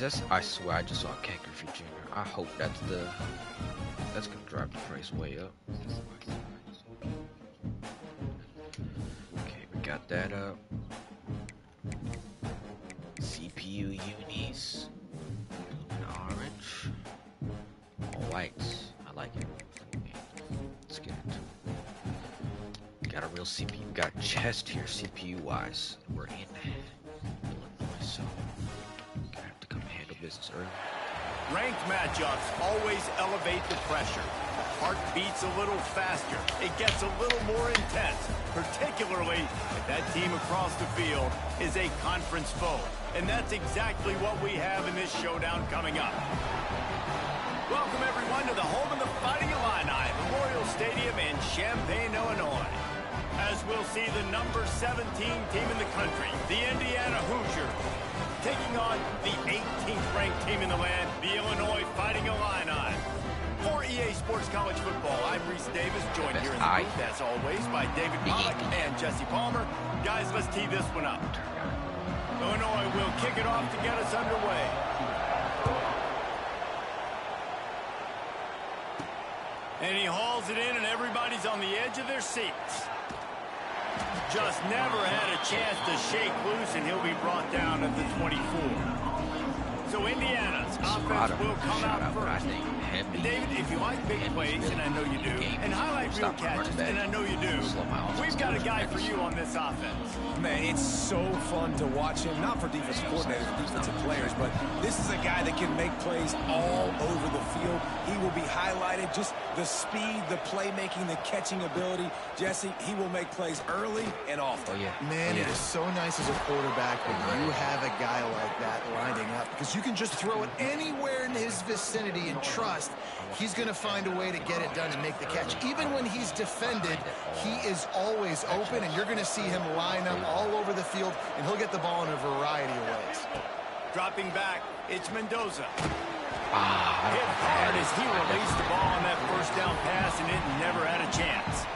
I swear I just saw Ken Griffey Jr. I hope that's gonna drive the price way up. Okay, we got that up. CPU unis, blue and orange, all whites. I like it. Let's get it. Got a real CPU. We got a chest here, CPU wise. We're in Illinois, so gonna have to come handle business early. Ranked matchups always elevate the pressure. The heart beats a little faster. It gets a little more intense, particularly if that team across the field is a conference foe. And that's exactly what we have in this showdown coming up. Welcome, everyone, to the home of the Fighting Illini, Memorial Stadium in Champaign, Illinois. As we'll see the number 17 team in the country, the Indiana Hoosiers, taking on the 18th ranked team in the land, the Illinois Fighting Illini. For EA Sports College Football, I'm Reese Davis, joined here in the booth, as always, by David Pollock and Jesse Palmer. Guys, let's tee this one up. Illinois will kick it off to get us underway. And he hauls it in, and everybody's on the edge of their seats. Just never had a chance to shake loose, and he'll be brought down at the 24. So Indiana's offense will come out first. And David, if you like big plays, and I know you do, and highlight real catches, and I know you do, we've got a guy for you on this offense. Man, it's so fun to watch him, not for defensive coordinators, defensive players, but this is a guy that can make plays all over the field. He will be highlighted, just the speed, the playmaking, the catching ability. Jesse, he will make plays early and often. Man, it is so nice as a quarterback when you have a guy like that lining up, because you can just throw it anywhere in his vicinity and trust he's going to find a way to get it done and make the catch. Even when he's defended, he is always open, and you're going to see him line up all over the field, and he'll get the ball in a variety of ways. Dropping back, it's Mendoza. Hit hard as he released the ball on that first down pass, and it never had a chance.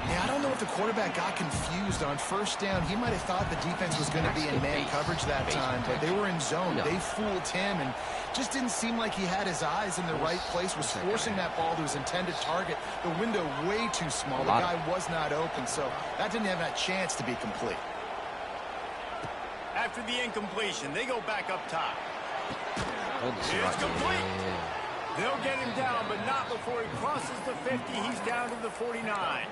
Yeah, I don't know if the quarterback got confused on first down. He might have thought the defense was going to be in man coverage that time, but they were in zone. They fooled him, and just didn't seem like he had his eyes in the right place, was forcing that ball to his intended target. The window way too small. The guy was not open, so that didn't have a chance to be complete. After the incompletion, they go back up top. It's complete. They'll get him down, but not before he crosses the 50. He's down to the 49.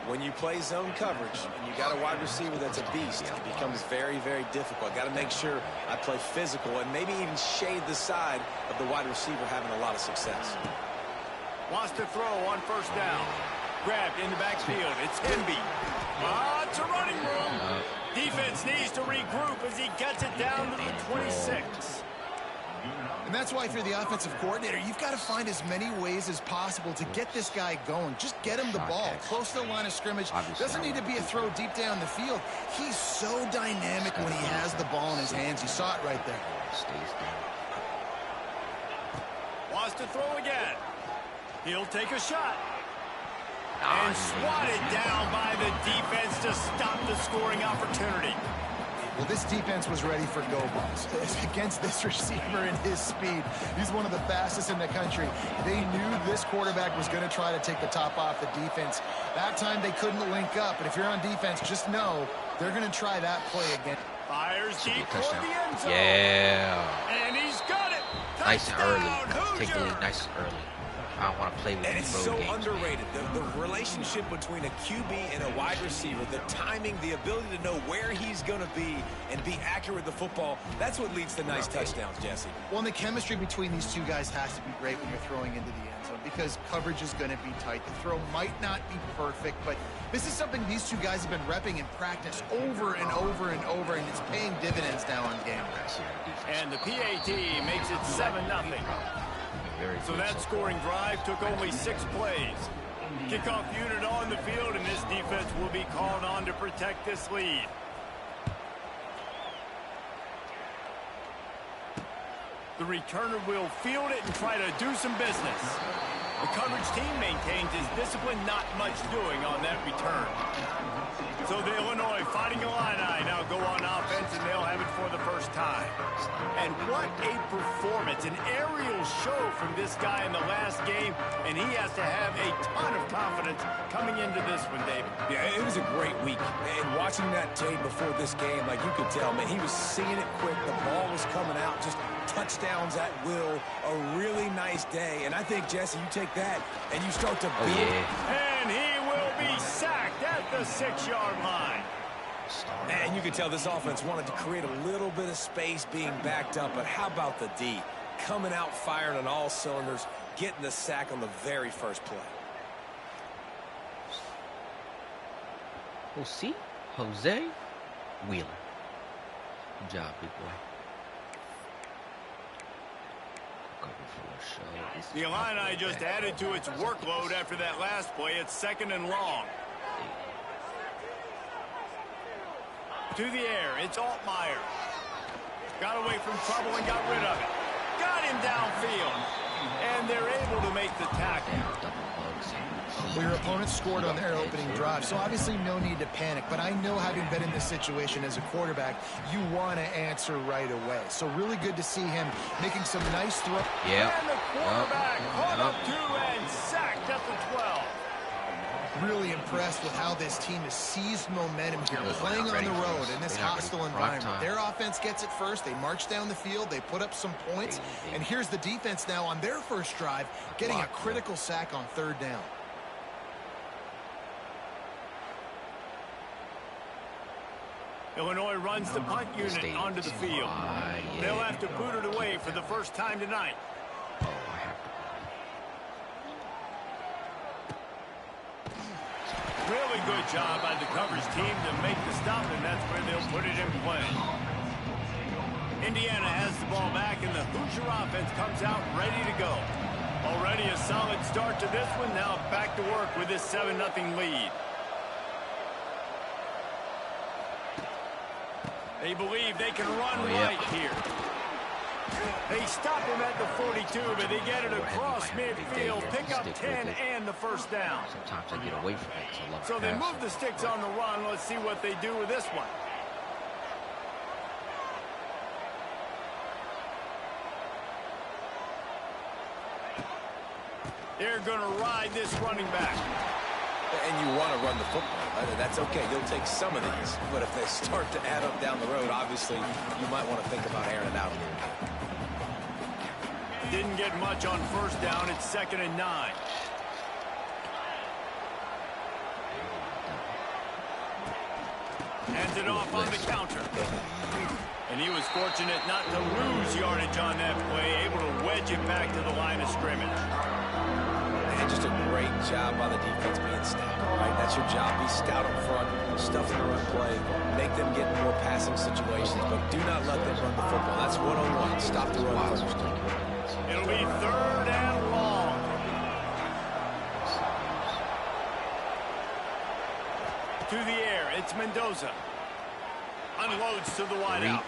When you play zone coverage and you got a wide receiver that's a beast, it becomes very, very difficult. Got to make sure I play physical and maybe even shade the side of the wide receiver having a lot of success. Wants to throw on first down. Grabbed in the backfield. It's Hemby. It's a running room. Defense needs to regroup as he gets it down to the 26. And that's why if you're the offensive coordinator, you've got to find as many ways as possible to get this guy going. Just get him the ball close to the line of scrimmage. Doesn't need to be a throw deep down the field. He's so dynamic when he has the ball in his hands. You saw it right there. Wants to throw again. He'll take a shot. And swatted down by the defense to stop the scoring opportunity. Well, this defense was ready for go balls against this receiver and his speed. He's one of the fastest in the country. They knew this quarterback was going to try to take the top off the defense. That time they couldn't link up, and if you're on defense, just know they're going to try that play again. Fires deep toward the end zone. Yeah. And he's got it. Nice and early. Take the lead nice and early. I don't want to play with and these it's road so games, underrated. The relationship between a QB and a wide receiver, the timing, the ability to know where he's going to be and be accurate with the football, that's what leads to nice touchdowns, Jesse. Well, and the chemistry between these two guys has to be great when you're throwing into the end zone, because coverage is going to be tight. The throw might not be perfect, but this is something these two guys have been repping in practice over and over and over, and it's paying dividends now on game day. And the PAT makes it 7-0. So that scoring drive took only 6 plays. Kickoff unit on the field, and this defense will be called on to protect this lead. The returner will field it and try to do some business. The coverage team maintains his discipline, not much doing on that return. So the Illinois Fighting Illini now go on offense, and they'll have it for the first time. And what a performance, an aerial show from this guy in the last game, and he has to have a ton of confidence coming into this one, David. Yeah, it was a great week. And watching that tape before this game, like you could tell, man, he was seeing it quick. The ball was coming out, just touchdowns at will. A really nice day. And I think, Jesse, you take that and you start to build. And he will be sacked at the 6-yard line. And you could tell this offense wanted to create a little bit of space being backed up. But how about the D? Coming out firing on all cylinders, getting the sack on the very first play. We'll see. Jose Wheeler. Good job, big boy. The Illini just added to its workload after that last play. It's 2nd and long. To the air, it's Altmaier. Got away from trouble and got rid of it. Got him downfield. And they're able to make the tackle. Well, your opponent scored on their opening drive, so obviously no need to panic. But I know, having been in this situation as a quarterback, you want to answer right away. So really good to see him making some nice throws. Yeah. And the quarterback caught up to and sacked at the 12. Really impressed with how this team has seized momentum here, playing on the road in this hostile environment. Their offense gets it first. They march down the field. They put up some points. And here's the defense now on their first drive, getting a critical sack on 3rd down. Illinois runs the punt unit onto the field. They'll have to boot it away for the first time tonight. Really good job by the coverage team to make the stop, and that's where they'll put it in play. Indiana has the ball back, and the Hoosier offense comes out ready to go. Already a solid start to this one. Now back to work with this 7-0 lead. They believe they can run right here. They stop him at the 42, but they get it across midfield, pick up 10 and the first down. Sometimes I get away from it because I love So they move the sticks on the run. Let's see what they do with this one. They're going to ride this running back. And you want to run the football. That's okay. You'll take some of these. But if they start to add up down the road, obviously, you might want to think about airing it out a little bit. Didn't get much on 1st down. It's 2nd and 9. Hands it off on the counter. And he was fortunate not to lose yardage on that play, able to wedge it back to the line of scrimmage. And just a great job by the defense being stout, right? That's your job. Be stout up front, stuff in the run play, make them get more passing situations, but do not let them run the football. That's 1-on-1. Stop the run first. It'll be 3rd and long. To the air, it's Mendoza. Unloads to the wideout.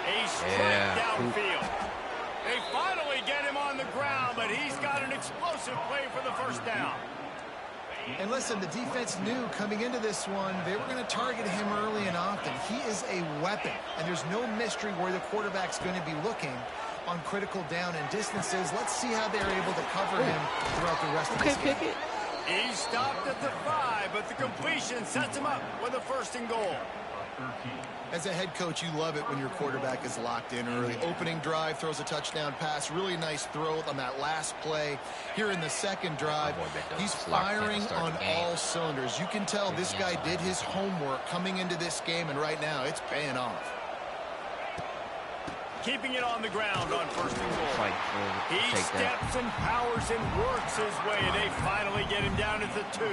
A strike downfield. They finally get him on the ground, but he's got an explosive play for the first down. And listen, the defense knew coming into this one, they were going to target him early and often. He is a weapon, and there's no mystery where the quarterback's going to be looking on critical down and distances. Let's see how they're able to cover him throughout the rest of this game. He stopped at the 5, but the completion sets him up with a 1st and goal. As a head coach, you love it when your quarterback is locked in early. Opening drive, throws a touchdown pass. Really nice throw on that last play. Here in the 2nd drive, he's firing on all cylinders. You can tell this guy did his homework coming into this game, and right now it's paying off. Keeping it on the ground on 1st and goal. He steps and powers and works his way. They finally get him down at the 2.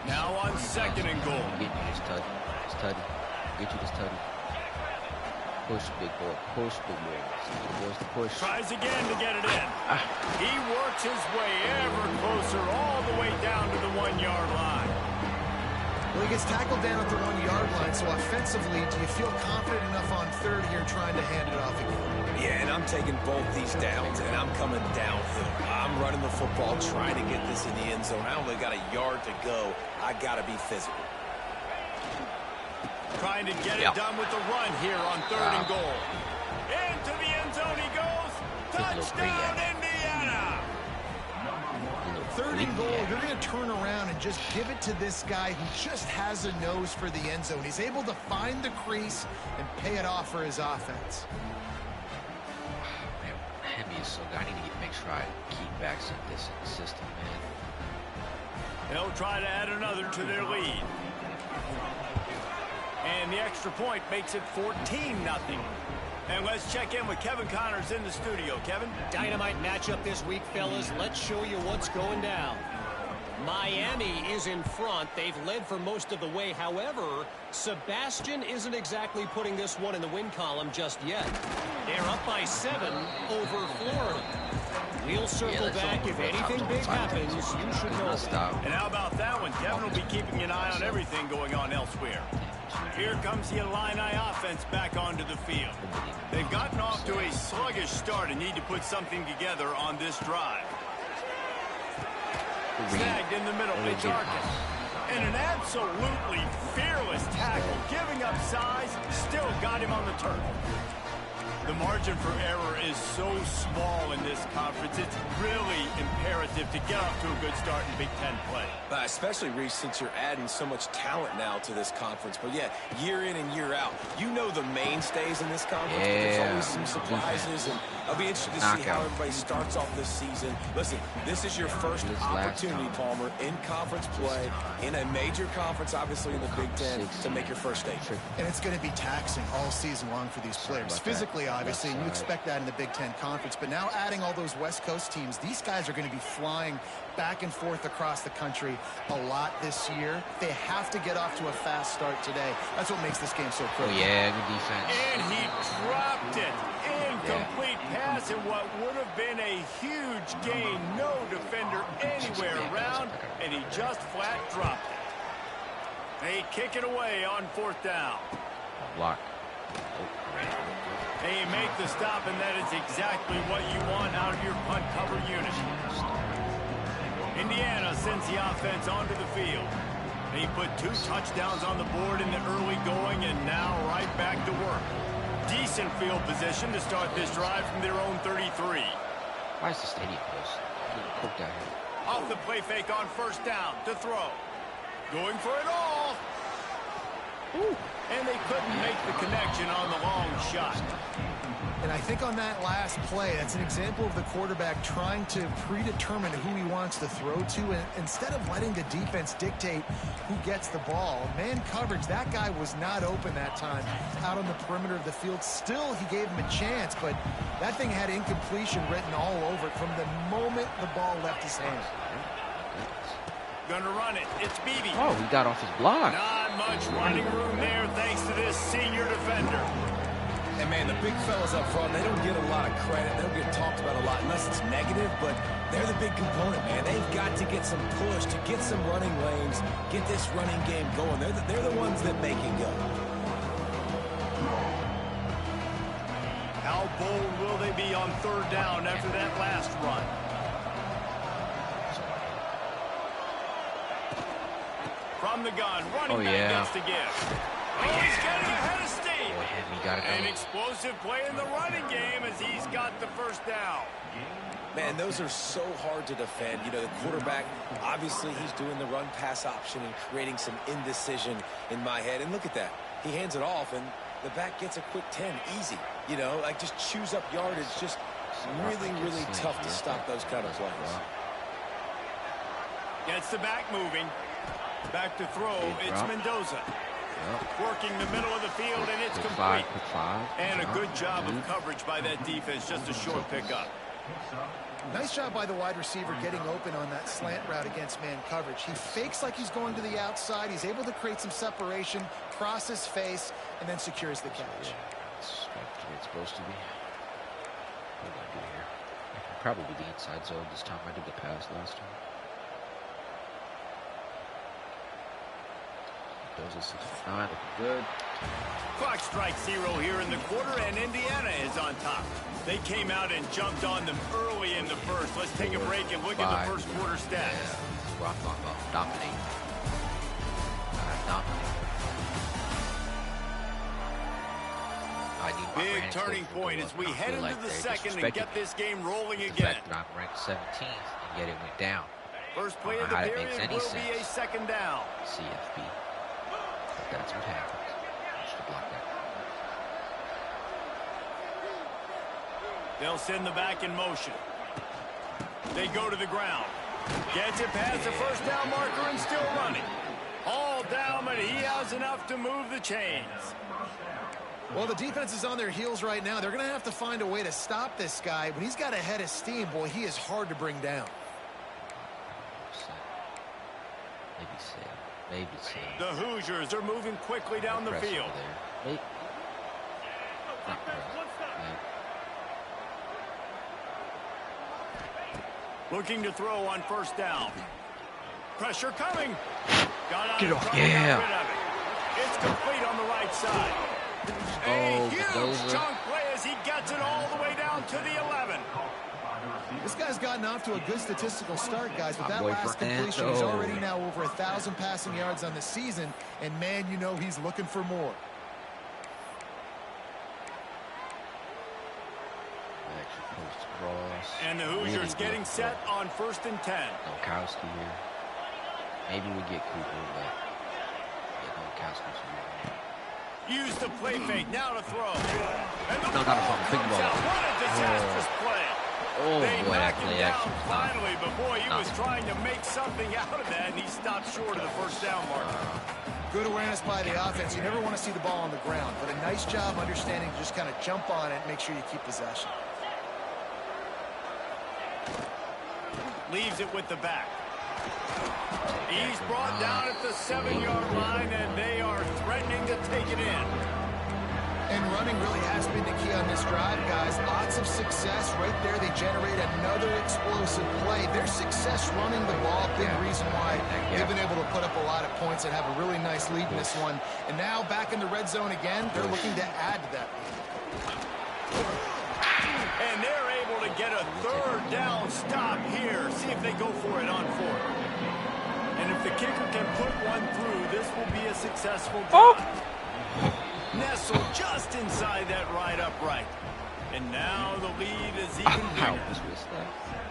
Now on 2nd and goal. Get you this tutty. Get you this tutty. Push, big boy. Push, big boy. Boys to push. Tries again to get it in. He works his way ever closer all the way down to the 1-yard line. Well, he gets tackled down at the 1-yard line, so offensively, do you feel confident enough on 3rd here trying to hand it off again? Yeah, and I'm I'm taking both these downs, and I'm coming downhill. I'm running the football, trying to get this in the end zone. I only got a yard to go. I got to be physical. Trying to get it done with the run here on 3rd and goal. Into the end zone he goes. Touchdown, Indiana! 3rd and goal, you're going to turn around and just give it to this guy who just has a nose for the end zone. He's able to find the crease and pay it off for his offense. Man, Hemi is so good. I need to make sure I keep backs in this system, man. They'll try to add another to their lead. And the extra point makes it 14-0. And let's check in with Kevin Connors in the studio. Kevin? Dynamite matchup this week, fellas. Let's show you what's going down. Miami is in front. They've led for most of the way. However, Sebastian isn't exactly putting this one in the win column just yet. They're up by 7 over Florida. We'll circle back. If anything big happens, you should know. And how about that one? Kevin will be keeping an eye on everything going on elsewhere. Here comes the Illini offense back onto the field. They've gotten off to a sluggish start and need to put something together on this drive. Snagged in the middle, it's Arkin. And an absolutely fearless tackle, giving up size, still got him on the turf. The margin for error is so small in this conference. It's really imperative to get off to a good start in Big Ten play. Especially, Reese, since you're adding so much talent now to this conference. But, yeah, year in and year out, you know the mainstays in this conference. But there's always some surprises, and I'll be interested to see how everybody starts off this season. Listen, this is your first opportunity, Palmer, in conference play, in a major conference, obviously in the Big Ten, to make your first state. And it's going to be taxing all season long for these players. Physically, obviously, and you expect that in the Big Ten Conference. But now adding all those West Coast teams, these guys are going to be flying back and forth across the country a lot this year. They have to get off to a fast start today. That's what makes this game so critical. Yeah, good defense. And he dropped it. Incomplete pass in what would have been a huge gain. No defender anywhere around, and he just flat dropped it. They kick it away on 4th down. Block. They make the stop, and that is exactly what you want out of your punt cover unit. Indiana sends the offense onto the field. They put 2 touchdowns on the board in the early going, and now right back to work. Decent field position to start this drive from their own 33. Why is the stadium close? Poked out here. Off the play fake on 1st down to throw. Going for it all. Ooh. And they couldn't make the connection on the long shot. And I think on that last play, that's an example of the quarterback trying to predetermine who he wants to throw to, and instead of letting the defense dictate who gets the ball. Man coverage, that guy was not open that time out on the perimeter of the field. Still, he gave him a chance, but that thing had incompletion written all over it from the moment the ball left his hand. Gonna run it. It's Beebe. Oh, he got off his block. Not much running room there thanks to this senior defender. And, man, the big fellas up front, they don't get a lot of credit. They don't get talked about a lot unless it's negative, but they're the big component, man. They've got to get some push, to get some running lanes, get this running game going. They're the ones that make it go. How bold will they be on 3rd down after that last run? From the gun, running back gets to give. He's getting ahead of steam. An explosive play in the running game as he's got the 1st down. Man, those are so hard to defend. You know, the quarterback, obviously he's doing the run-pass option and creating some indecision in my head. And look at that. He hands it off, and the back gets a quick 10. Easy. You know, like just chews up yardage. Just really, really tough to stop those kind of plays. Gets the back moving. Back to throw. It's Mendoza. Working the middle of the field, and it's complete. And a good job of coverage by that defense. Just a short pickup. Nice job by the wide receiver getting open on that slant route against man coverage. He fakes like he's going to the outside. He's able to create some separation, cross his face, and then secures the catch. It's supposed to be. What did I do here? I can probably be the inside zone this time. I did the pass last time. Those are 69, looking good. Clock strikes 0 here in the quarter, and Indiana is on top. They came out and jumped on them early in the first. Let's take a break and look at the first quarter stats. Yeah, that's what I'm talking about. Dominate. Dominate. Big turning point as we head into the second and get this game rolling again. I'm ranked 17th, and yet it went down. First play of the period will be a second down. CFB. But that's what happens. Just block that. They'll send the back in motion. They go to the ground. Gets it past the first down marker and still running. All down, but he has enough to move the chains. Well, the defense is on their heels right now. They're going to have to find a way to stop this guy. When he's got a head of steam, boy, he is hard to bring down. Maybe so. The Hoosiers are moving quickly down the field. Maybe. Looking to throw on first down. Pressure coming. Got out Get in off. front, Yeah. got rid of it. It's complete on the right side. A huge chunk play as he gets it all the way down to the 11. This guy's gotten off to a good statistical start, guys, but that last completion, he's already now over 1,000 passing yards on the season, and man, you know he's looking for more. And the Hoosiers getting set on 1st and 10. Nowakowski here. Maybe we get Cooper, but Nowakowski's here. Use the play fake, now to throw. And the not a problem. Big ball. What a disastrous play. Oh, They boy, that knock him play down actually finally, but boy, he was trying to make something out of that, and he stopped short of the first down marker. Good awareness by the offense. You never want to see the ball on the ground, but a nice job understanding to just kind of jump on it and make sure you keep possession. Leaves it with the back. He's brought down at the 7-yard line, and they are threatening to take it in. And running really has been the key on this drive, guys. Lots of success right there. They generate another explosive play. Their success running the ball, big reason why they've been able to put up a lot of points and have a really nice lead in this one. And now back in the red zone again, they're looking to add to that lead. And they're able to get a third down stop here. See if they go for it on 4th. And if the kicker can put one through, this will be a successful drive. Nestled just inside that right upright. And now the lead is even bigger.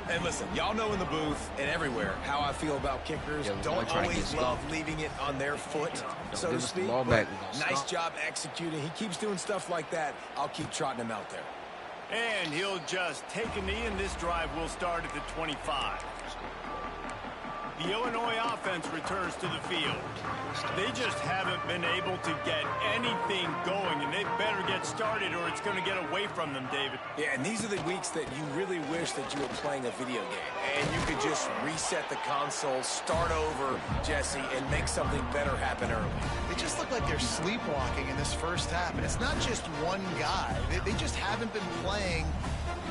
And listen, y'all know in the booth and everywhere how I feel about kickers. Don't always love leaving it on their foot, so to speak. But nice job executing. He keeps doing stuff like that. I'll keep trotting him out there. And he'll just take a knee, and this drive will start at the 25. The Illinois offense returns to the field. They just haven't been able to get anything going, and they better get started or it's going to get away from them, David. Yeah, and these are the weeks that you really wish that you were playing a video game, and you could just reset the console, start over, Jesse, and make something better happen early. They just look like they're sleepwalking in this first half, and it's not just one guy. They just haven't been playing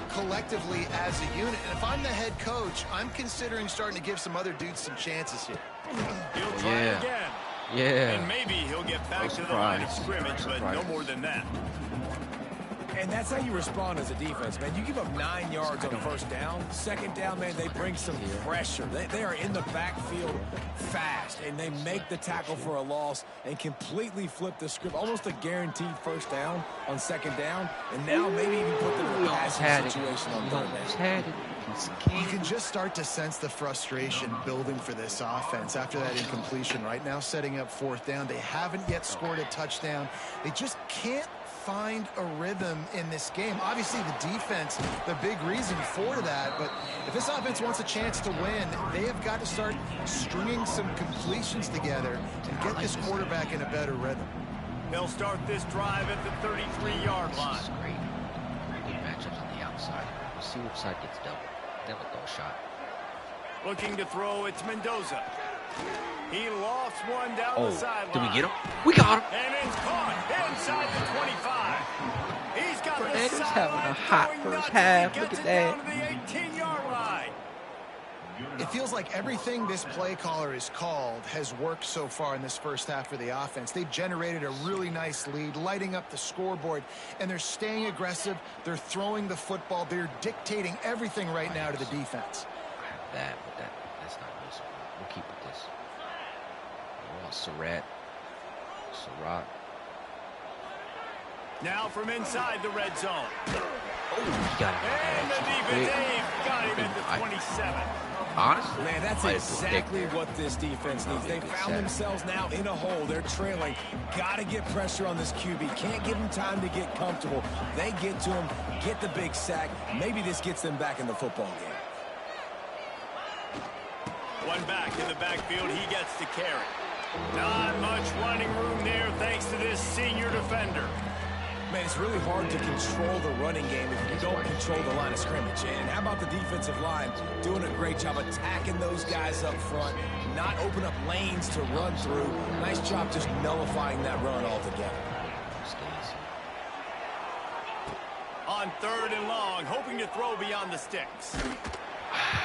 collectively as a unit. And if I'm the head coach, I'm considering starting to give some other dudes some chances here. He'll try again. Yeah. And maybe he'll get back to the line of scrimmage, but no more than that. And that's how you respond as a defense, man. You give up 9 yards on first down. Second down, man, they bring some pressure. They are in the backfield fast, and they make the tackle for a loss and completely flip the script. Almost a guaranteed first down on second down, and now maybe even put them in a passing situation on third down. You can just start to sense the frustration building for this offense after that incompletion. Right now, setting up 4th down. They haven't yet scored a touchdown. They just can't find a rhythm in this game. Obviously, the defense, the big reason for that, but if this offense wants a chance to win, they have got to start stringing some completions together and get this quarterback in a better rhythm. They'll start this drive at the 33-yard line. This is great. Good matchups on the outside. We'll see which side gets double. Then we'll throw a shot. Looking to throw, it's Mendoza. He lofts one down the sideline. Did we get him? We got him. And it's caught inside the 25. He's got the having a hot sideline first nuts half. as he Look gets at it down that. to the 18-yard line. It feels like everything this play caller has called has worked so far in this first half for the offense. They've generated a really nice lead, lighting up the scoreboard, and they're staying aggressive. They're throwing the football. They're dictating everything right now to the defense. That's not useful. We'll keep with this. Oh, Surratt. Now from inside the red zone. Oh, he got him. And the defense got him at the 27. Honestly, Man, that's exactly what this defense needs. They found themselves now in a hole. They're trailing. Got to get pressure on this QB. Can't give him time to get comfortable. They get to him, get the big sack. Maybe this gets them back in the football game. One back in the backfield. He gets to carry. Not much running room there thanks to this senior defender. Man, it's really hard to control the running game if you don't control the line of scrimmage. And how about the defensive line doing a great job attacking those guys up front, not open up lanes to run through. Nice job just nullifying that run altogether. On 3rd and long, hoping to throw beyond the sticks.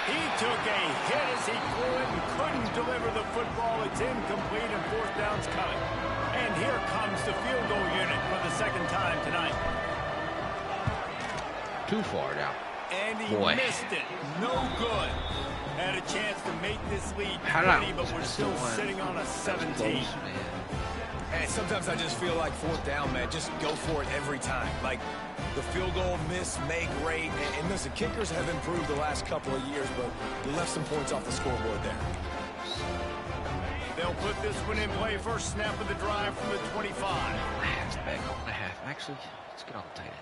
He took a hit as he threw it and couldn't deliver the football. It's incomplete and 4th down's coming. And here comes the field goal unit for the 2nd time tonight. Too far down. And he missed it. No good. Had a chance to make this lead 20, but we're still sitting on a 17. And sometimes I just feel like 4th down, man. Just go for it every time. Like the field goal miss, make great. And listen, kickers have improved the last couple of years, but we left some points off the scoreboard there. They'll put this one in play. First snap of the drive from the 25. It's back on the half. Actually, let's get on the tight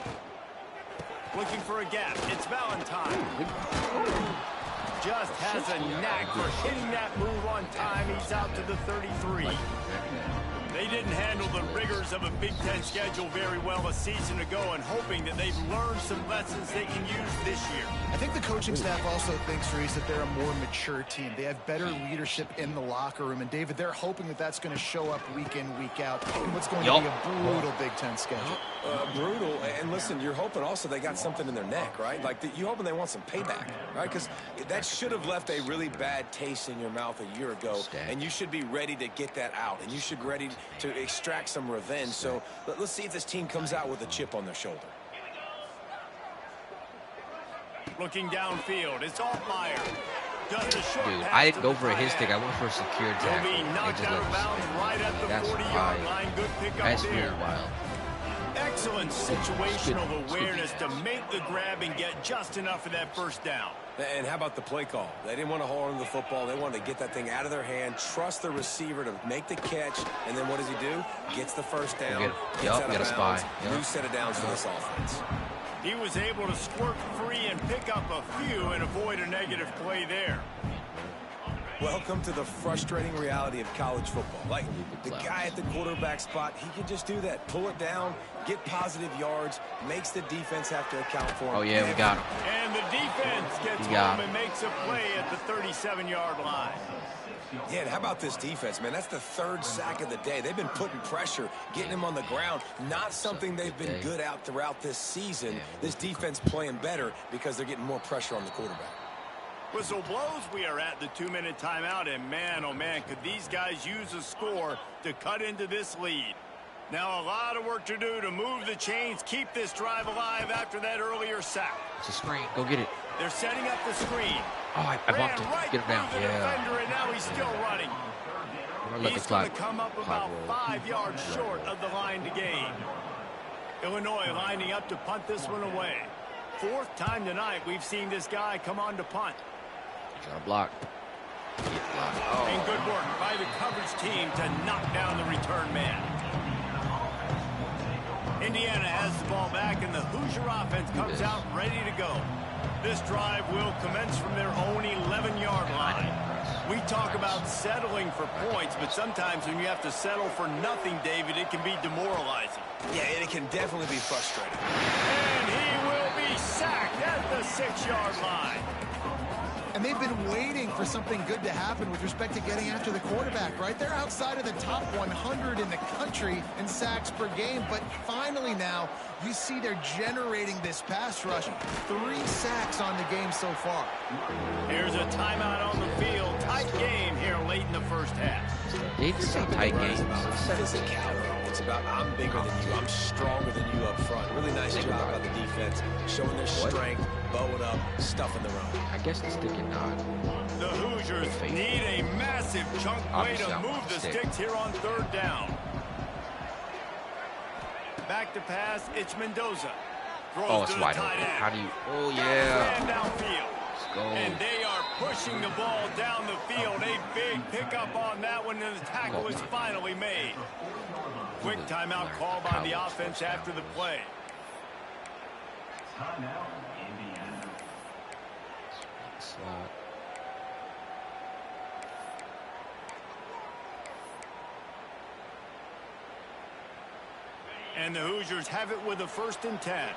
end. Looking for a gap. It's Valentine. Just has a knack for hitting that move on time. He's out to the 33. They didn't handle the rigors of a Big Ten schedule very well a season ago, and hoping that they've learned some lessons they can use this year. I think the coaching staff also thinks, Reese, that they're a more mature team. They have better leadership in the locker room. And, David, they're hoping that that's going to show up week in, week out in what's going to be a brutal Big Ten schedule. Brutal. And, listen, you're hoping also they got something in their neck, right? Like, you're hoping they want some payback, right? Because that should have left a really bad taste in your mouth a year ago. And you should be ready to get that out. And you should be ready to extract some revenge. So let's see if this team comes out with a chip on their shoulder. Looking downfield, it's Altmaier. Just a short Dude, pass I didn't to go the for a hit tight stick. I end. went for a secure He'll tackle. be knocked out of bounds right at the 40-yard line. Good pick up That's there. really wild. Excellent situational awareness to make the grab and get just enough of that first down. And how about the play call? They didn't want to hold on to the football. They wanted to get that thing out of their hand, trust the receiver to make the catch, and then what does he do? Gets the first down, gets out of bounds. New set of downs for this offense. He was able to squirt free and pick up a few and avoid a negative play there. Welcome to the frustrating reality of college football. Like, the guy at the quarterback spot, he can just do that. Pull it down, get positive yards, makes the defense have to account for him. Oh, yeah, we got him. And the defense gets home and makes a play at the 37-yard line. Yeah, and how about this defense, man? That's the 3rd sack of the day. They've been putting pressure, getting him on the ground. Not something they've been good at throughout this season. This defense playing better because they're getting more pressure on the quarterback. Whistle blows. We are at the 2-minute timeout, and man, oh man, could these guys use a score to cut into this lead. Now a lot of work to do to move the chains, keep this drive alive after that earlier sack. It's a screen. Go get it. They're setting up the screen. Oh, I bumped it. Right Get him down. through the defender, and now he's still running. He's going to come up about 5 yards short of the line to gain. Illinois lining up to punt this one away. 4th time tonight we've seen this guy come on to punt. Got a block. Oh. And good work by the coverage team to knock down the return man. Indiana has the ball back, and the Hoosier offense comes out ready to go. This drive will commence from their own 11-yard line. We talk about settling for points, but sometimes when you have to settle for nothing, David, it can be demoralizing. Yeah, and it can definitely be frustrating. And he will be sacked at the 6-yard line. And they've been waiting for something good to happen with respect to getting after the quarterback, right? They're outside of the top 100 in the country in sacks per game, but finally now you see they're generating this pass rush. 3 sacks on the game so far. Here's a timeout on the field. Tight game here late in the first half. It's a tight game. It's about physicality. It's about I'm bigger than you. I'm stronger than you up front. Really nice job by the defense, showing their strength, bowing up, stuffing the run. I guess the stick and nod. The Hoosiers need a massive chunk play to move the sticks here on 3rd down. Back to pass, it's Mendoza. Oh, it's wide open. How do you? Oh, yeah. Let's go. And they are pushing the ball down the field. A big pickup on that one, and the tackle is finally made. Quick timeout call by the offense after the play. And the Hoosiers have it with a 1st and 10.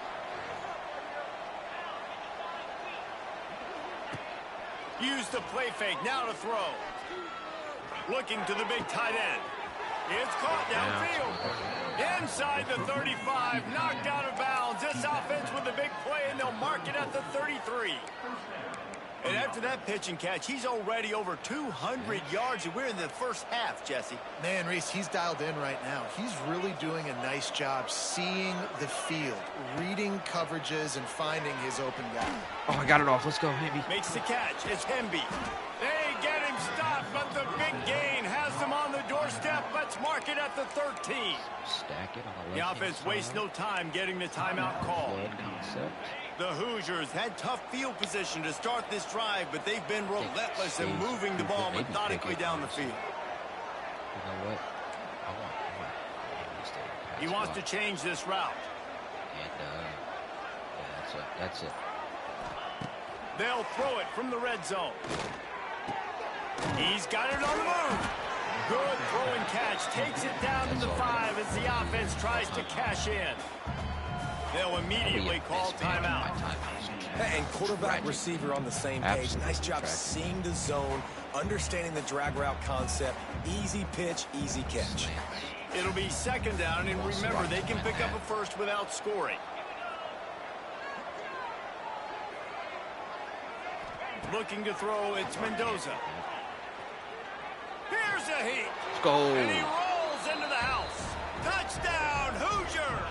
Use the play fake, now to throw. Looking to the big tight end. It's caught downfield. Inside the 35, knocked out of bounds. This offense with a big play, and they'll mark it at the 33. And after that pitch and catch, he's already over 200 yards, and we're in the first half, Jesse. Man, Reese, he's dialed in right now. He's really doing a nice job seeing the field, reading coverages, and finding his open guy. Oh, I got it off. Let's go, Hemby. Makes the catch. It's Hemby. They get him stopped, but the big gain has them on the doorstep. Let's mark it at the 13. Stack it on the left. The offense wastes no time getting the timeout call. The Hoosiers had tough field position to start this drive, but they've been relentless in moving the ball methodically down the field. You know what? He wants to change this route. And, yeah, that's it. They'll throw it from the red zone. He's got it on the move. Good throw and catch. Takes it down to the 5 as the offense tries to cash in. They'll immediately call timeout. And quarterback receiver on the same page. Nice job seeing the zone, understanding the drag route concept. Easy pitch, easy catch. It'll be 2nd down, and remember, they can pick up a first without scoring. Looking to throw, it's Mendoza. Here's a heat. Let's go. And he rolls into the house. Touchdown, Hoosiers.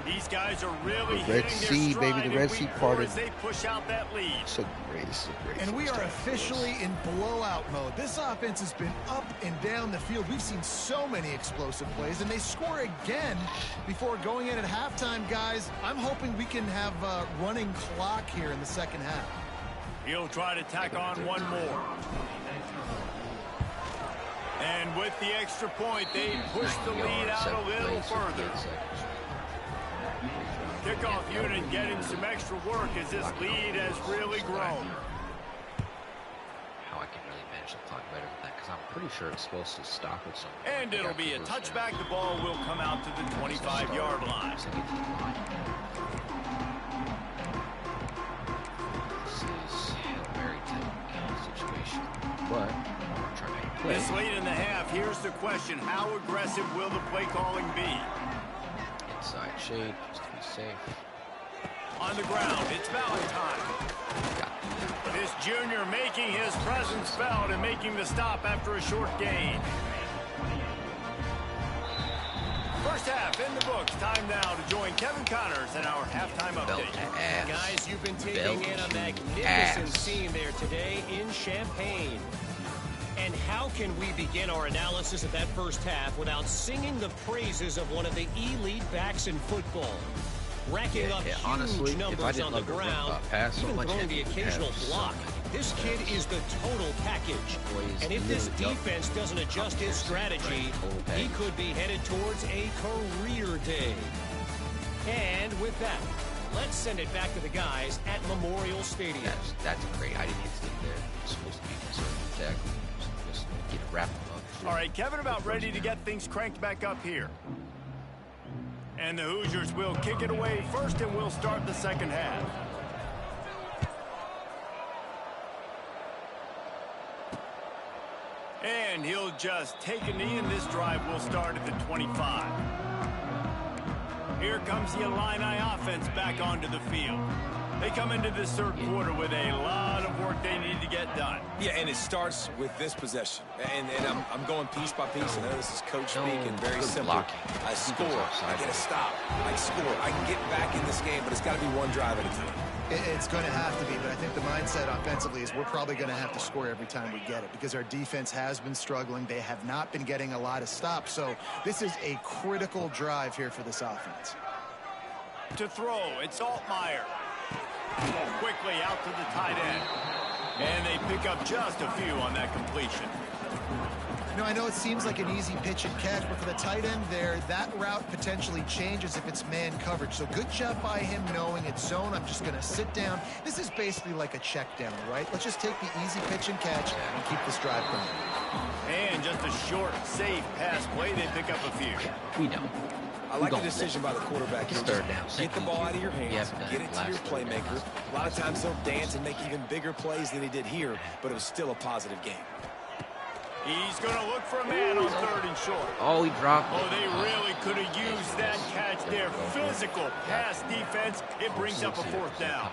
These guys are really hitting their stride, baby, the Red Sea parted. As they push out that lead. So great, this is great. And we are officially in blowout mode. This offense has been up and down the field. We've seen so many explosive plays, and they score again before going in at halftime, guys. I'm hoping we can have a running clock here in the 2nd half. He'll try to tack on one more. And with the extra point, they push the lead out a little further. Kickoff unit getting some extra work as this lead has really grown. How I can really manage the clock better than that, because I'm pretty sure it's supposed to stop at some point. And it'll be a touchback. The ball will come out to the 25-yard line. This is a very tight situation, but I'm trying to make a play. This late in the half, here's the question. How aggressive will the play calling be? Inside shade, just to be safe. On the ground, it's Valentine. This junior making his presence felt and making the stop after a short gain. First half in the books. Time now to join Kevin Connors in our halftime update. Guys, you've been taking in a magnificent scene there today in Champaign. And how can we begin our analysis of that first half without singing the praises of one of the elite backs in football? Racking up huge numbers on the ground, even throwing the occasional block. This kid is the total package. And if this defense doesn't adjust his strategy, he could be headed towards a career day. And with that, let's send it back to the guys at Memorial Stadium. That's great. I didn't even think they're supposed to be conservative tackle. Just get it wrapped up. All right, Kevin about ready to get things cranked back up here. And the Hoosiers will kick it away first, and we'll start the second half. And he'll just take a knee, and this drive will start at the 25. Here comes the Illini offense back onto the field. They come into this third quarter with a lot of work they need to get done. Yeah, and it starts with this possession. And I'm going piece by piece. I know this is coach speaking, very simple. Blocking. I score, I get a stop, I score, I can get back in this game, but it's got to be one drive at a time. It's going to have to be, but I think the mindset offensively is we're probably going to have to score every time we get it because our defense has been struggling. They have not been getting a lot of stops, so this is a critical drive here for this offense. To throw, it's Altmaier. Quickly out to the tight end. And they pick up just a few on that completion. You know, I know it seems like an easy pitch and catch, but for the tight end there, that route potentially changes if it's man coverage. So good job by him knowing it's zone. I'm just going to sit down. This is basically like a check down, right? Let's just take the easy pitch and catch and keep this drive going. And just a short, safe pass play. They pick up a few. We know. I like the decision by the quarterback here. Third down. Get the ball out of your hands, get it to your playmaker. A lot of times he'll dance and make even bigger plays than he did here, but it was still a positive game. He's going to look for a man on third and short. Oh, he dropped it. Oh, they really could have used that catch there. Physical pass defense. It brings up a fourth down.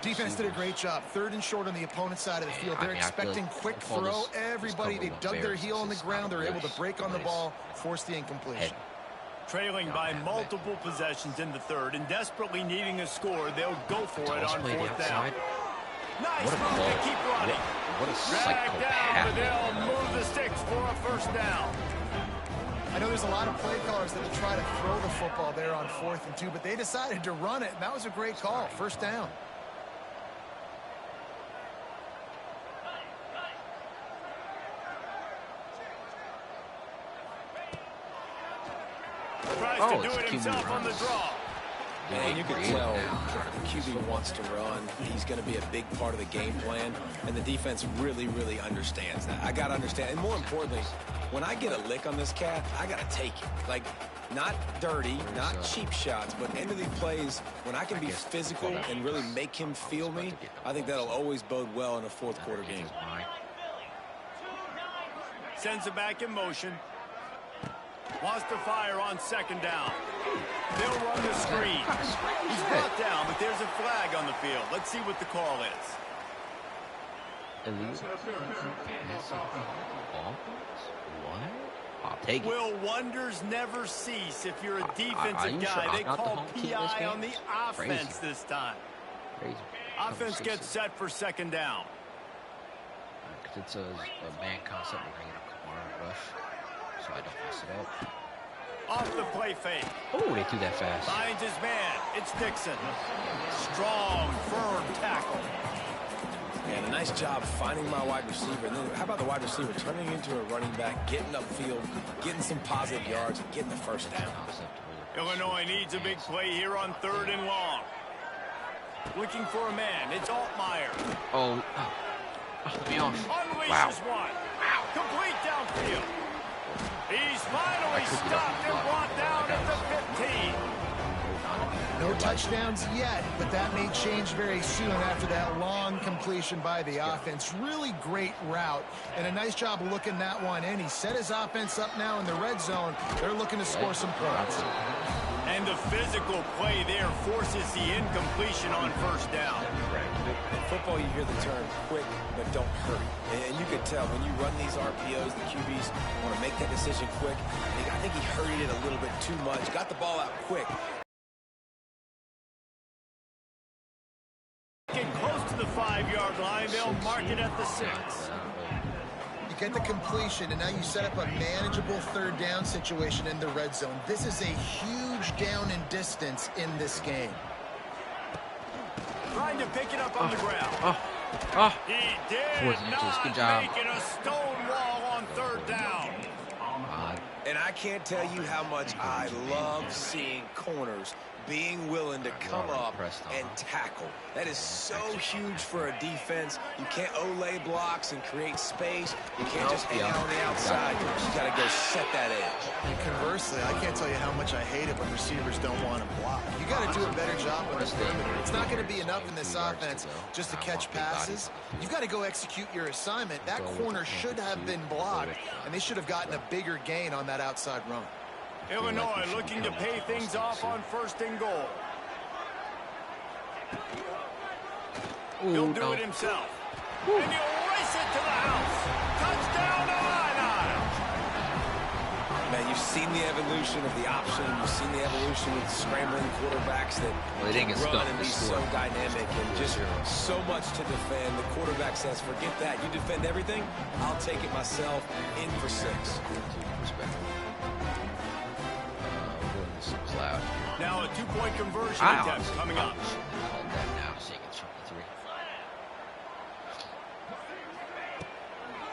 Defense did a great job. Third and short on the opponent's side of the field. They're expecting quick throw. Everybody, they dug their heel on the ground. They're able to break on the ball, force the incompletion. Trailing by multiple possessions in the third and desperately needing a score, they'll go for it on fourth down. Nice move to keep running. What a drag down, but they'll move the sticks for a first down. I know there's a lot of play callers that will try to throw the football there on 4th and 2, but they decided to run it, and that was a great call. First down. Tries to do it himself on the draw. And you can tell the QB wants to run. He's going to be a big part of the game plan, and the defense really, really understands that. I got to understand, and more importantly, when I get a lick on this cat, I got to take it. Like, not dirty, not cheap shots, but end of these plays, when I can be physical and really make him feel me, I think that'll always bode well in a fourth quarter game. Sends it back in motion. Wants to fire on second down. They'll run the screen. He's brought down, but there's a flag on the field. Let's see what the call is. What? I'll take it. Will wonders never cease if you're a defensive guy? They call PI on the offense this time. Crazy. Offense gets set for second down. It's a man concept. We're going to get a corner rush, so I don't mess it up. Off the play fake. Oh, they threw that fast. Finds his man. It's Dixon. Strong, firm tackle. And a nice job finding my wide receiver. And then how about the wide receiver turning into a running back, getting upfield, getting some positive yards, and getting the first down. Illinois needs a big play here on third and long. Looking for a man. It's Altmaier. Oh, let me off. Unleashes one. Complete downfield. He's finally stopped and brought down at the 15. No touchdowns yet, but that may change very soon after that long completion by the offense. Really great route, and a nice job of looking that one in. He set his offense up now in the red zone. They're looking to score some points. And the physical play there forces the incompletion on first down. In football, you hear the term quick, but don't hurry. And you can tell when you run these RPOs, the QBs want to make that decision quick. I think he hurried it a little bit too much, got the ball out quick. Getting close to the 5-yard line, they'll mark it at the 6. You get the completion, and now you set up a manageable third down situation in the red zone. This is a huge down in distance in this game. Trying to pick it up on the ground. He did not Good job. make it a stone wall on third down. And I can't tell you how much I love seeing corners being willing to come up and tackle. That is so huge for a defense. You can't olay blocks and create space. You can't just hang out on the outside. You got to go set that edge. And conversely, I can't tell you how much I hate it when receivers don't want to block. You got to do a better job on the perimeter. It's not going to be enough in this offense just to catch passes. You've got to go execute your assignment. That corner should have been blocked, and they should have gotten a bigger gain on that outside run. Illinois looking to pay things off on 1st and goal. He'll do it himself. And he'll race it to the house. Touchdown, Illini! Man, you've seen the evolution of the option. You've seen the evolution of scrambling quarterbacks that can run and be so dynamic and just so much to defend. The quarterback says, forget that. You defend everything, I'll take it myself. In for 6. Cloud. Now a 2-point conversion attempt coming up.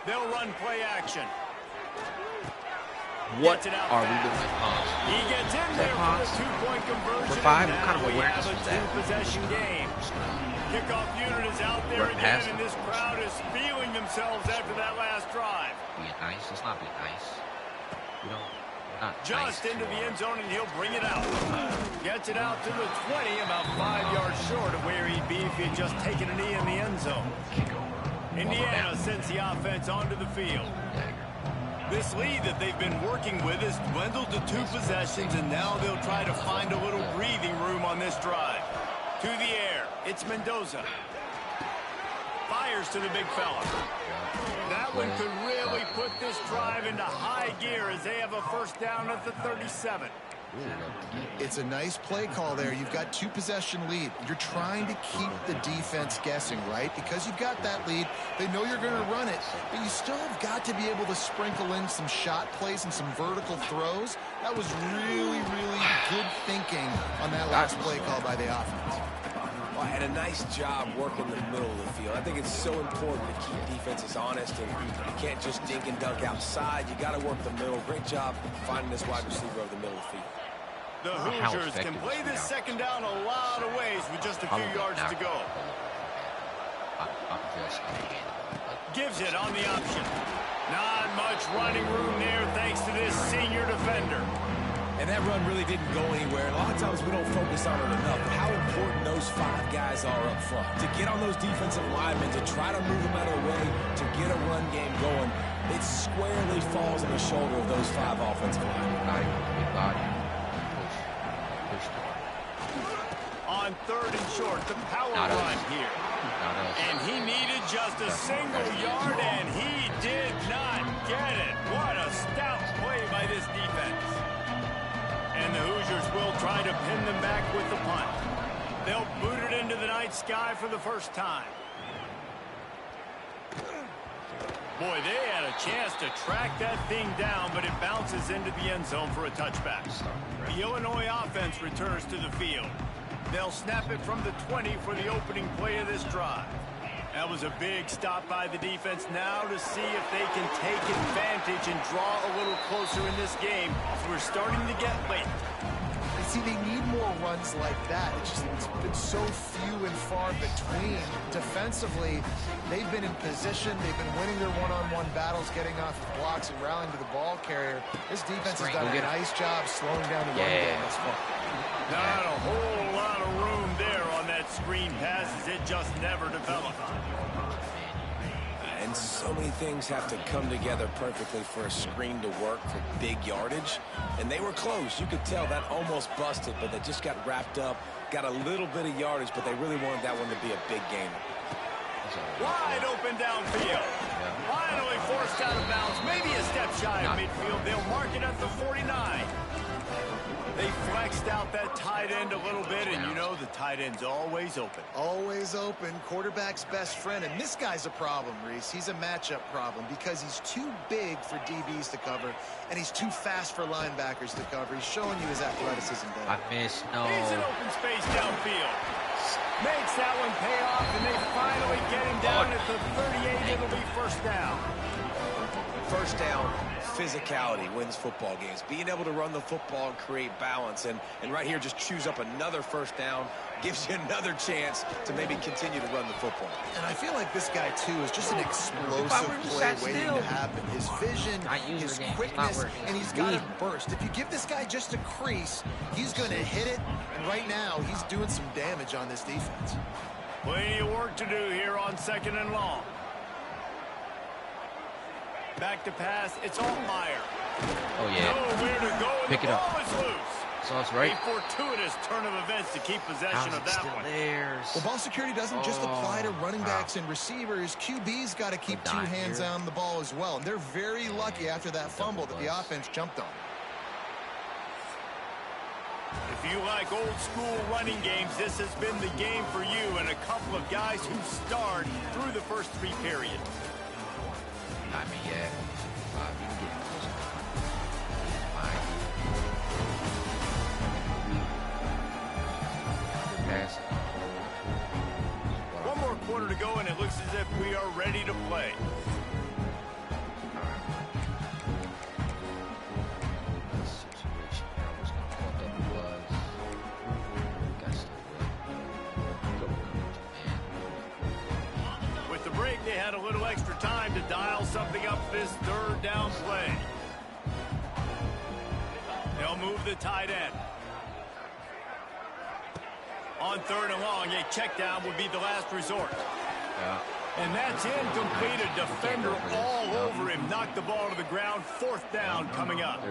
They'll run play action. What are we doing? He gets in there for the 2-point conversion. For 5, what now kind of we awareness have was a that? 2-possession game. Kickoff unit is out there again, and this crowd is feeling themselves after that last drive. Being nice. Let's not be nice. We're not just nice into the end zone, and he'll bring it out. Gets it out to the 20, about 5 yards short of where he'd be if he had just taken a knee in the end zone. Indiana sends the offense onto the field. This lead that they've been working with has dwindled to 2 possessions, and now they'll try to find a little breathing room on this drive. To the air, it's Mendoza. Fires to the big fella. That one could really put this drive into high gear as they have a 1st down at the 37. It's a nice play call there. You've got 2-possession lead. You're trying to keep the defense guessing, right? Because you've got that lead, they know you're going to run it, but you still have got to be able to sprinkle in some shot plays and some vertical throws. That was really, really good thinking on that last play call by the offense. Well, and a nice job working the middle of the field. I think it's so important to keep defenses honest, and you can't just dink and dunk outside. You got to work the middle. Great job finding this wide receiver over the middle of the field. The Hoosiers can play this 2nd down a lot of ways with just a few yards to go. Gives it on the option. Not much running room there thanks to this senior defender. And that run really didn't go anywhere. A lot of times we don't focus on it enough. How important those 5 guys are up front. To get on those defensive linemen, to try to move them out of the way, to get a run game going, it squarely falls on the shoulder of those 5 offensive linemen. On 3rd and short, the power run here. And he needed just a single yard, and he did not get it. What a stout play by this defense. And the Hoosiers will try to pin them back with the punt. They'll boot it into the night sky for the 1st time. Boy, they had a chance to track that thing down, but it bounces into the end zone for a touchback. The Illinois offense returns to the field. They'll snap it from the 20 for the opening play of this drive. That was a big stop by the defense. Now to see if they can take advantage and draw a little closer in this game. We're starting to get late. See, they need more runs like that. It's been so few and far between. Defensively, they've been in position. They've been winning their one-on-one battles, getting off the blocks and rallying to the ball carrier. This defense has done a nice job slowing down the run game thus far. Not a whole lot of room there on that screen pass as it just never developed. And so many things have to come together perfectly for a screen to work for big yardage. And they were close. You could tell that almost busted, but they just got wrapped up, got a little bit of yardage, but they really wanted that one to be a big gainer. Wide open downfield. Finally forced out of bounds. Maybe a step shy of midfield. They'll mark it at the 49. They flexed out that tight end a little bit, and you know the tight end's always open. Always open. Quarterback's best friend. And this guy's a problem, Reese. He's a matchup problem because he's too big for DBs to cover, and he's too fast for linebackers to cover. He's showing you his athleticism there. He's in open space downfield. Makes that one pay off, and they finally get him down at the 38. It'll be 1st down. First down, physicality wins football games. Being able to run the football and create balance. And right here, just choose up another first down. Gives you another chance to maybe continue to run the football. And I feel like this guy, too, is just an explosive play waiting to happen. His vision, his quickness, and he's got a burst. If you give this guy just a crease, he's going to hit it. And right now, he's doing some damage on this defense. Plenty of work to do here on 2nd and long. Back to pass. It's Altmaier. Oh, yeah. Nowhere to go, and Pick the it up. ball is loose. So it's right. A fortuitous turn of events to keep possession of that one. Well, ball security doesn't just apply to running backs and receivers. QB's got to keep two hands on the ball as well. And they're very lucky after that fumble that the offense jumped on. If you like old school running games, this has been the game for you and a couple of guys who starred through the first 3 periods. Not me yet. You can get close. Fine. Pass. One more quarter to go, and it looks as if we are ready to play. With the break, they had a little extra time to dial something up this 3rd down play. They'll move the tight end. On 3rd and long, a check down would be the last resort. Yeah. And that's incomplete. A defender all over him. Knocked the ball to the ground. 4th down coming up.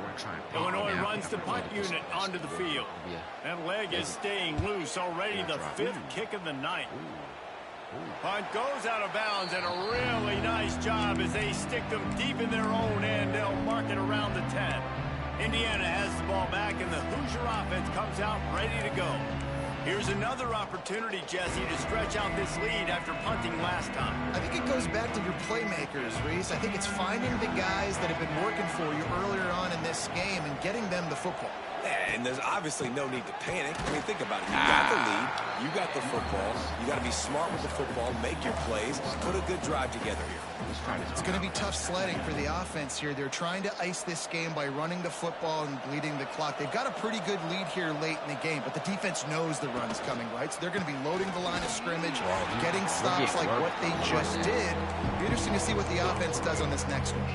Illinois runs the punt unit onto the field. That leg is staying loose already. The 5th kick of the night. Punt goes out of bounds, and a really nice job as they stick them deep in their own end. They'll mark it around the 10. Indiana has the ball back, and the Hoosier offense comes out ready to go. Here's another opportunity, Jesse, to stretch out this lead after punting last time. I think it goes back to your playmakers, Reese. I think it's finding the guys that have been working for you earlier on in this game and getting them the football. And there's obviously no need to panic. I mean, think about it. You got the lead. You got the football. You got to be smart with the football, make your plays, put a good drive together here. It's going to be tough sledding for the offense here. They're trying to ice this game by running the football and bleeding the clock. They've got a pretty good lead here late in the game, but the defense knows the run's coming, right? So they're going to be loading the line of scrimmage, getting stops like what they just did. It'll be interesting to see what the offense does on this next one.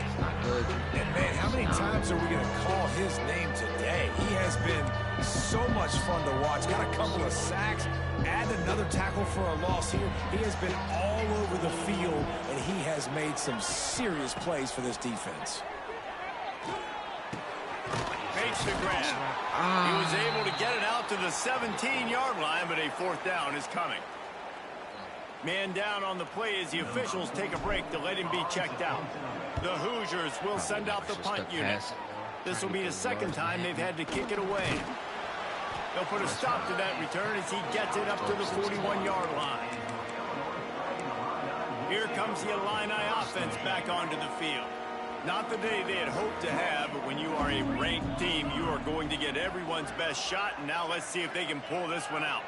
Good. And, man, how many times are we going to call his name today? He has been so much fun to watch. Got a couple of sacks. Add another tackle for a loss here. He has been all over the field, and he has made some serious plays for this defense. Makes the grab. He was able to get it out to the 17-yard line, but a 4th down is coming. Man down on the play as the officials take a break to let him be checked out. The Hoosiers will send out the punt unit. This will be the 2nd time they've had to kick it away. They'll put a stop to that return as he gets it up to the 41-yard line. Here comes the Illini offense back onto the field. Not the day they had hoped to have, but when you are a ranked team, you are going to get everyone's best shot, and now let's see if they can pull this one out.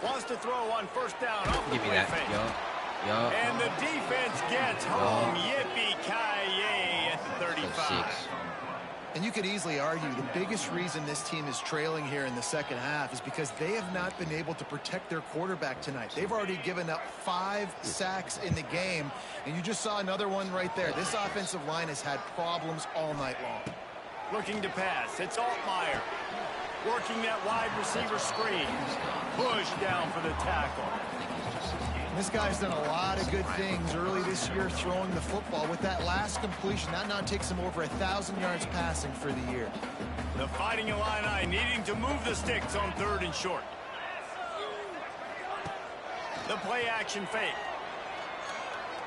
Wants to throw on 1st down off the play fake. And the defense gets home. Yippee-ki-yay at the 35. And you could easily argue the biggest reason this team is trailing here in the 2nd half is because they have not been able to protect their quarterback tonight. They've already given up 5 sacks in the game, and you just saw another one right there. This offensive line has had problems all night long. Looking to pass. It's Altmaier. Working that wide receiver screen. Push down for the tackle. This guy's done a lot of good things early this year throwing the football. With that last completion, that now takes him over 1,000 yards passing for the year. The Fighting Illini needing to move the sticks on 3rd and short. The play action fake.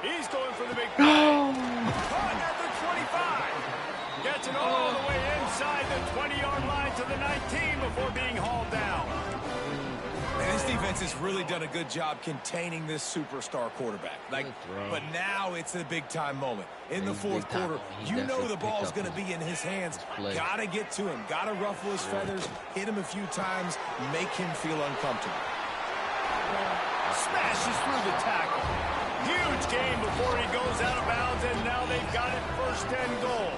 He's going for the big play. Caught at the 25. Gets it all the way inside the 20-yard line to the 19 before being hauled down. And this defense has really done a good job containing this superstar quarterback. But now it's a big-time moment. In the 4th quarter, you know the ball's going to be in his hands. Got to get to him. Got to ruffle his feathers, hit him a few times, make him feel uncomfortable. Smashes through the tackle. Huge gain before he goes out of bounds, and now they've got it 1st and goal.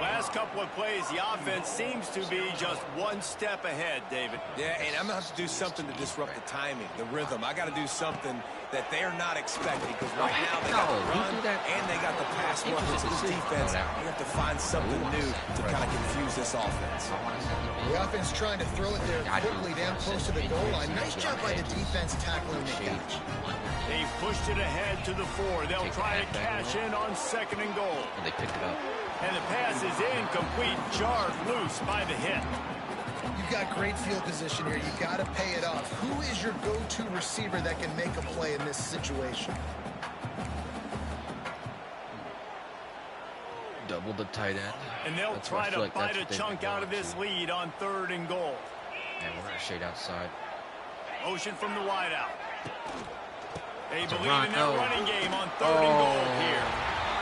Last couple of plays, the offense seems to be just one step ahead, David. Yeah, and I'm going to have to do something to disrupt the timing, the rhythm. I got to do something that they're not expecting, because right now they got the run and they got the pass weapons as defense. You have to find something new to kind of confuse this offense. The offense trying to throw it there quickly down close to the goal line. Nice job by the defense tackling the catch. They've pushed it ahead to the 4. They'll try to cash in on 2nd and goal. And they picked it up. And the pass is incomplete, jarred loose by the hit. You've got great field position here. You got to pay it off. Who is your go-to receiver that can make a play in this situation? Double the tight end. And they'll try to bite a chunk out of this lead on 3rd and goal. And we're going to shade outside. Motion from the wideout. They believe in their running game on 3rd and goal here.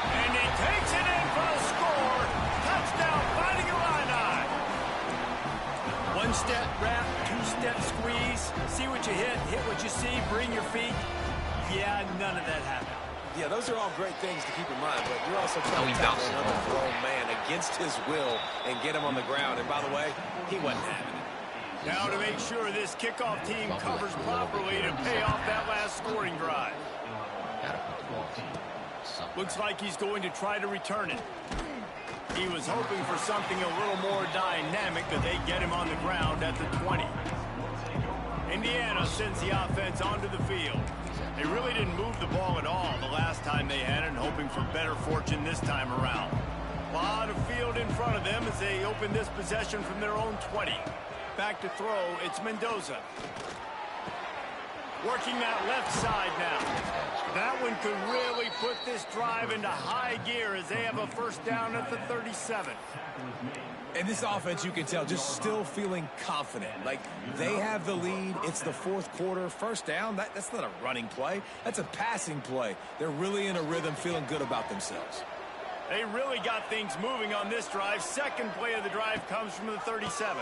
And he takes it in for a score. Touchdown, Fighting Illini. 1-step wrap, 2-step squeeze. See what you hit what you see, bring your feet. Yeah, none of that happened. Yeah, those are all great things to keep in mind, but you're also trying to tackle another grown man against his will and get him on the ground. And by the way, he wasn't having it. Now to make sure this kickoff team covers properly to pay off that last scoring drive. Gotta put the ball to Looks like he's going to try to return it. He was hoping for something a little more dynamic, but they get him on the ground at the 20. Indiana sends the offense onto the field. They really didn't move the ball at all the last time they had it, and hoping for better fortune this time around. A lot of field in front of them as they open this possession from their own 20. Back to throw, it's Mendoza. Working that left side now. That one could really put this drive into high gear as they have a 1st down at the 37. And this offense, you can tell, just still feeling confident. Like, they have the lead. It's the 4th quarter. 1st down, that's not a running play. That's a passing play. They're really in a rhythm, feeling good about themselves. They really got things moving on this drive. 2nd play of the drive comes from the 37.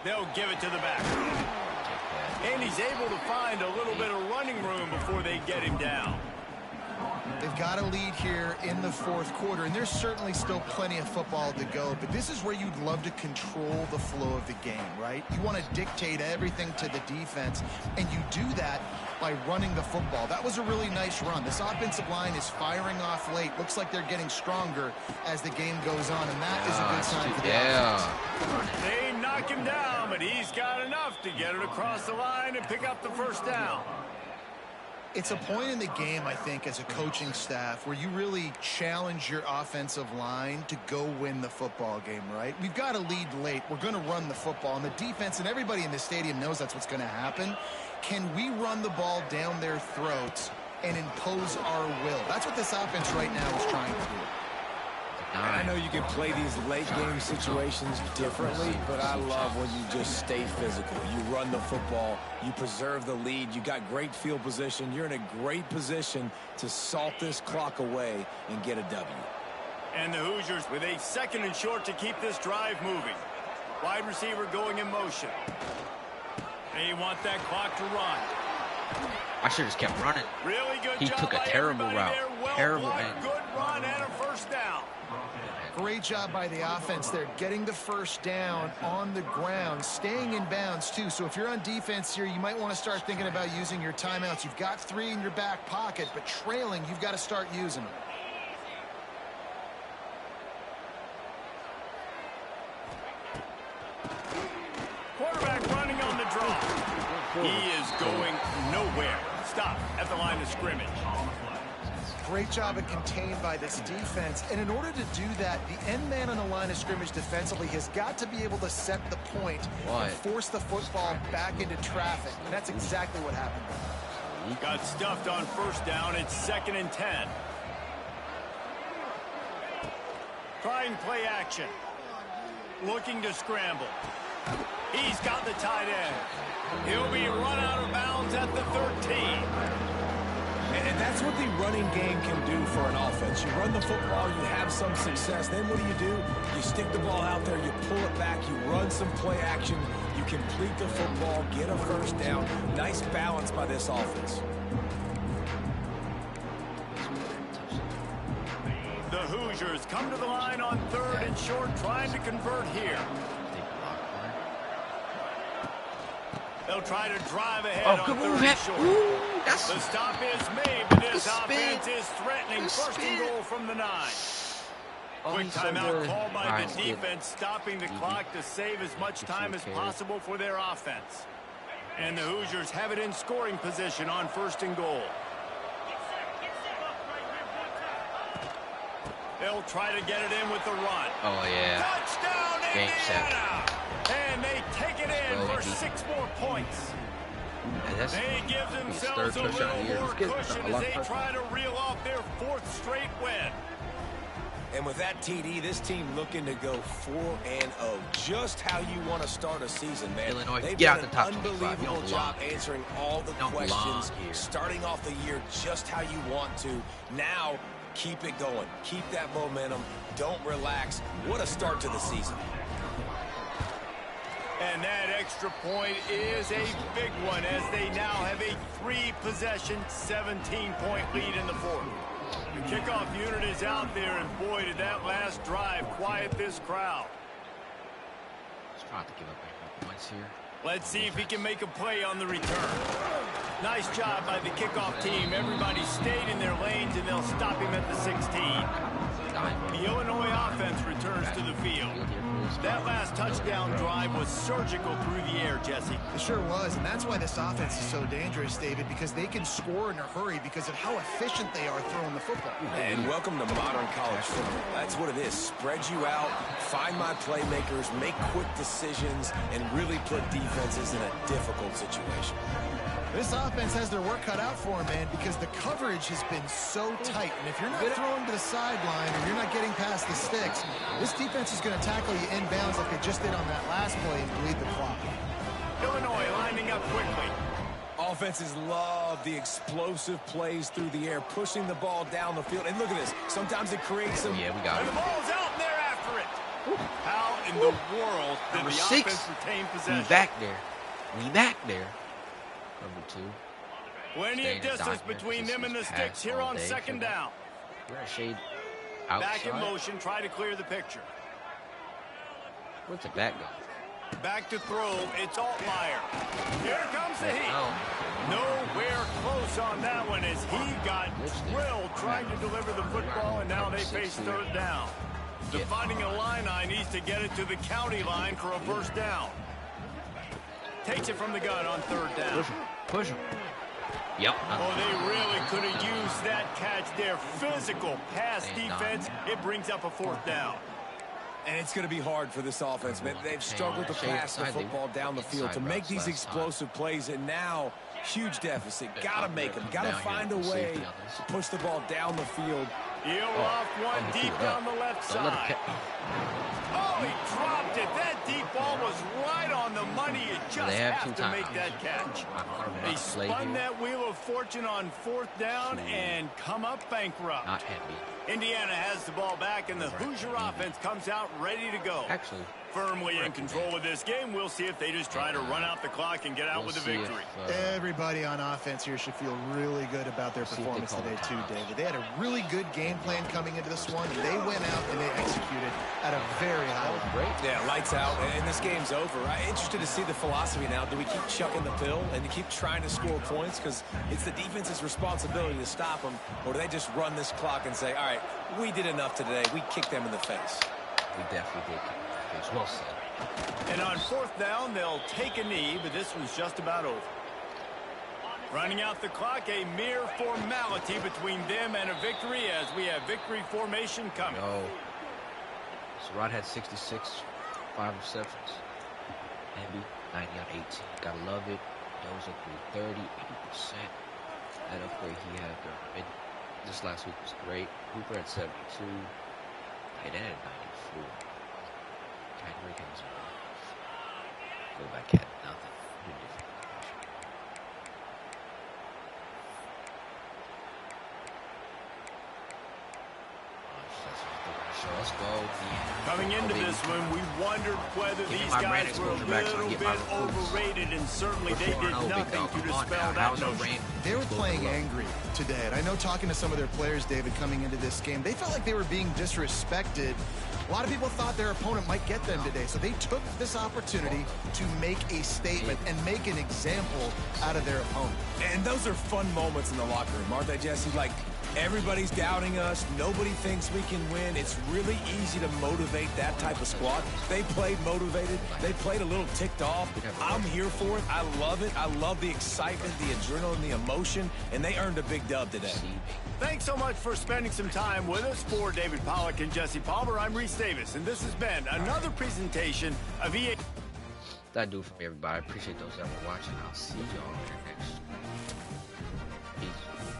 They'll give it to the back. And he's able to find a little bit of running room before they get him down. They've got a lead here in the 4th quarter, and there's certainly still plenty of football to go, but this is where you'd love to control the flow of the game, right? You want to dictate everything to the defense, and you do that by running the football. That was a really nice run. This offensive line is firing off late. Looks like they're getting stronger as the game goes on, and that is a good sign for the offense. They knock him down, but he's got enough to get it across the line and pick up the 1st down. It's a point in the game, I think, as a coaching staff where you really challenge your offensive line to go win the football game, right? We've got a lead late. We're going to run the football. And the defense and everybody in the stadium knows that's what's going to happen. Can we run the ball down their throats and impose our will? That's what this offense right now is trying to do. And I know you can play these late-game situations differently, but I love when you just stay physical. You run the football. You preserve the lead. You got great field position. You're in a great position to salt this clock away and get a W. And the Hoosiers with a 2nd and short to keep this drive moving. Wide receiver going in motion. They want that clock to run. I should have just kept running. Really good He job took a by terrible everybody route. there. Well Terrible blocked, man. good run and a 1st down. Great job by the offense there, getting the 1st down on the ground, staying in bounds too. So if you're on defense here, you might want to start thinking about using your timeouts. You've got 3 in your back pocket, but trailing, you've got to start using them. Quarterback running on the draw. He is going nowhere. Stop at the line of scrimmage. Great job of contained by this defense. And in order to do that, the end man on the line of scrimmage defensively has got to be able to set the point and force the football back into traffic. And that's exactly what happened. Got stuffed on 1st down. It's 2nd and 10. Trying play action. Looking to scramble. He's got the tight end. He'll be run out of bounds at the 13. And that's what the running game can do for an offense. You run the football, you have some success. Then what do? You stick the ball out there, you pull it back, you run some play action, you complete the football, get a 1st down. Nice balance by this offense. Hoosiers come to the line on 3rd and short, trying to convert here. They'll try to drive ahead on 3rd and short. Ooh, the stop is made, but this offense is threatening. First and goal from the 9. Quick timeout called by the defense, stopping the clock to save as much time as possible for their offense. And the Hoosiers have it in scoring position on 1st and goal. They'll try to get it in with the run. Oh, yeah. Touchdown, Indiana! And they take it in for 6 more points. They give themselves a little more cushion as they try to reel off their 4th straight win. And with that TD, this team looking to go 4-0. Just how you want to start a season, man. Illinois, they've get done out the top an 25. unbelievable job answering all the questions, starting off the year just how you want to. Now, keep it going. Keep that momentum. Don't relax. What a start to the season. And that extra point is a big one as they now have a 3-possession, 17-point lead in the 4th. The kickoff unit is out there, and boy, did that last drive quiet this crowd. He's trying to give up any points here. Let's see if he can make a play on the return. Nice job by the kickoff team. Everybody stayed in their lanes, and they'll stop him at the 16. The Illinois offense returns to the field. That last touchdown drive was surgical through the air, Jesse. It sure was, and that's why this offense is so dangerous, David, because they can score in a hurry because of how efficient they are throwing the football. And welcome to modern college football. That's what it is. Spread you out, find my playmakers, make quick decisions, and really put defenses in a difficult situation. This offense has their work cut out for them, man, because the coverage has been so tight. And if you're not throwing to the sideline or you're not getting past the sticks, this defense is going to tackle you inbounds like they just did on that last play and bleed the clock. Illinois lining up quickly. Offenses love the explosive plays through the air, pushing the ball down the field. And look at this. Sometimes it creates some... Yeah, we got it. And the ball's out, and they're after it. How in the world did the offense retain possession? We back there. We back there. Number 2. Plenty of distance between them and the sticks here on 2nd down. We're going to shade outside. Back in motion, try to clear the picture. Where's the back go? Back to throw, it's Altmaier. Here comes the heat. Nowhere close on that one as he got drilled trying to deliver the football, and now they face 3rd down. Defining Illini needs to get it to the county line for a 1st down. Takes it from the gun on 3rd down. Push him. Yep. Oh, they really could have used that catch there. Physical pass defense. It brings up a 4th down. And it's going to be hard for this offense, man. They've struggled to pass the football down the field to make these explosive plays, and now huge deficit. Got to make them. Got to find a way to push the ball down the field. He'll off one deep down the left side. Oh, he dropped it. That deep ball was right on the money. You just have to make that catch. They spun that wheel of fortune on 4th down and come up bankrupt. Not heavy. Indiana has the ball back, and the Hoosier offense comes out ready to go. Actually, firmly in control of this game. We'll see if they just try to run out the clock and get out with a victory. Everybody on offense here should feel really good about their performance today, too, David. They had a really good game plan coming into this one, and they went out and they executed at a very high level. Yeah, lights out, and this game's over. I'm interested to see the philosophy now. Do we keep chucking the pill and keep trying to score points because it's the defense's responsibility to stop them, or do they just run this clock and say, all right, we did enough today. We kicked them in the face. We definitely did kick them in the face. Well said. And on 4th down, they'll take a knee, but this one's just about over. Running out the clock, a mere formality between them and a victory as we have victory formation coming. So Rod had 66, 5 receptions. Maybe 90 on 18. Gotta love it. Those up to 30, 80%. That upgrade he had there. This last week was great. Hooper at 72. Tight end at 94. Kyrie Higgins go back at nothing. So let's go. Coming into this one, we wondered whether these guys were a little bit overrated, and certainly they did nothing to dispel that notion. They were playing angry today, and I know talking to some of their players, David, coming into this game, they felt like they were being disrespected. A lot of people thought their opponent might get them today, so they took this opportunity to make a statement and make an example out of their opponent. And those are fun moments in the locker room, aren't they, Jesse? Like, everybody's doubting us. Nobody thinks we can win. It's really easy to motivate that type of squad. They played motivated. They played a little ticked off. I'm here for it. I love it. I love the excitement, the adrenaline, the emotion, and they earned a big dub today. Thanks so much for spending some time with us. For David Pollack and Jesse Palmer, I'm Reese Davis, and this has been another presentation of EA. That'll do it for me, everybody. I appreciate those that were watching. I'll see y'all in the next